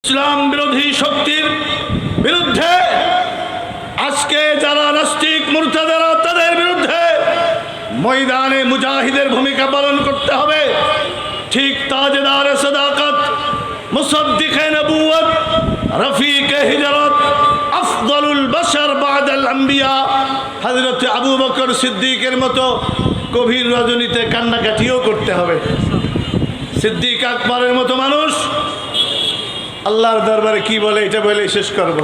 ইসলাম বিরোধী শক্তির বিরুদ্ধে আজকে যারা নাস্তিক মুরতাদরা তাদের বিরুদ্ধে ময়দানে মুজাহিদের ভূমিকা পালন করতে হবে। ঠিক তাজদারে সাদাকাত, মুসাদ্দিকে নবুয়ত, রফিকে হিজরত, আফদলুল বাশার বাদাল আম্বিয়া হযরত আবু বকর সিদ্দিকের মতো গভীর রজনীতে কান্নাকাটিও করতে হবে। সিদ্দিক আকবরের মতো মানুষ আল্লাহর দরবারে কি বলে এটা বলে শেষ করব।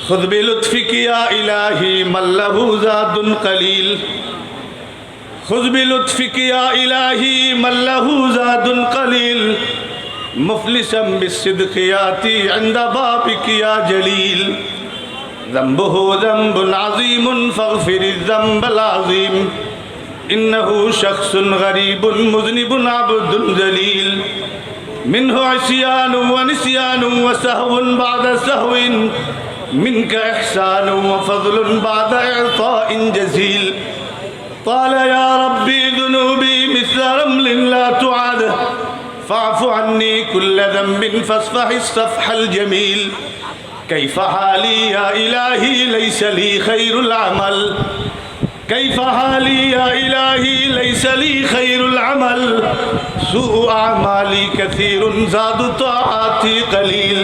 খুদ বিলুৎফিকা ইয়া ইলাহি মাল্লাহু যাদুন কলিল, খুদ বিলুৎফিকা ইয়া ইলাহি মাল্লাহু যাদুন কলিল, মুফলিসাম বিসিদকি ইয়াতি ইনদা বাবিকি ইয়া জলিল, যামবুহু যামবুন আযীমুন ফাগফিরিয যামবাল আযীম, ইন্নাহু শাখসুন গরীবুন মুযনিবুন আবদুন জলিল, منه عصيان ونسيان وسهو بعد سهو، منك إحسان وفضل بعد إعطاء جزيل، قال يا ربي ذنوبي مثل رمل لا تعاد، فاعف عني كل ذنب فاصفح الصفح الجميل، كيف حالي يا إلهي ليس لي خير العمل، كيف حالي يا إلهي ليس لي خير العمل، سوء أعمالي كثير زاد طاعاتي قليل،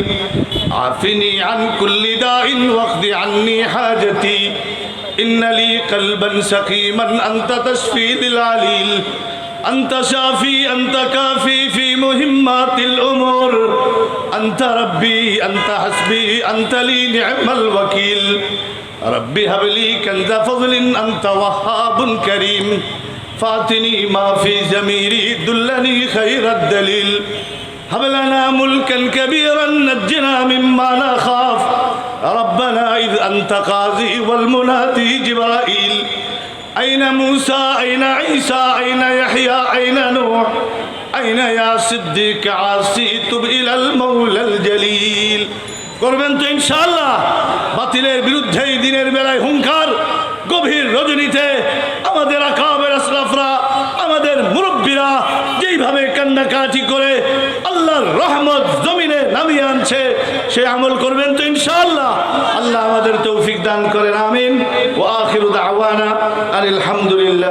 عافني عن كل داء واقض عني حاجتي، إن لي قلبا سقيما أنت تشفي بالعليل، أنت شافي أنت كافي في مهمات الأمور، أنت ربي أنت حسبي أنت لي نعم الوكيل، ربي هب لي كنز فضل أنت وهاب كريم، فاتني ما في ضميري دلني خير الدليل، هب لنا ملكا كبيرا نجنا مما نخاف، ربنا إذ أنت قاضي والمنادي جبرائيل، أين موسى أين عيسى أين يحيى أين نوح أين يا صديق عاصي تب إلى المولى الجليل। করবেন তো ইনশাআল্লাহ। বাতিলের বিরুদ্ধে দিনের বেলায় হুঙ্কার, গভীর রজনীতে আমাদের আকাবের আসলাফরা আমাদের মুরব্বীরা যেইভাবে কান্নাকাটি করে আল্লাহর রহমত জমিনে নামিয়ে আনছে সে আমল করবেন তো ইনশাআল্লাহ। আল্লাহ আমাদের তৌফিক দান করেন, আমিন। ওয়া আখিরু দাওয়ানা আলহামদুলিল্লাহ।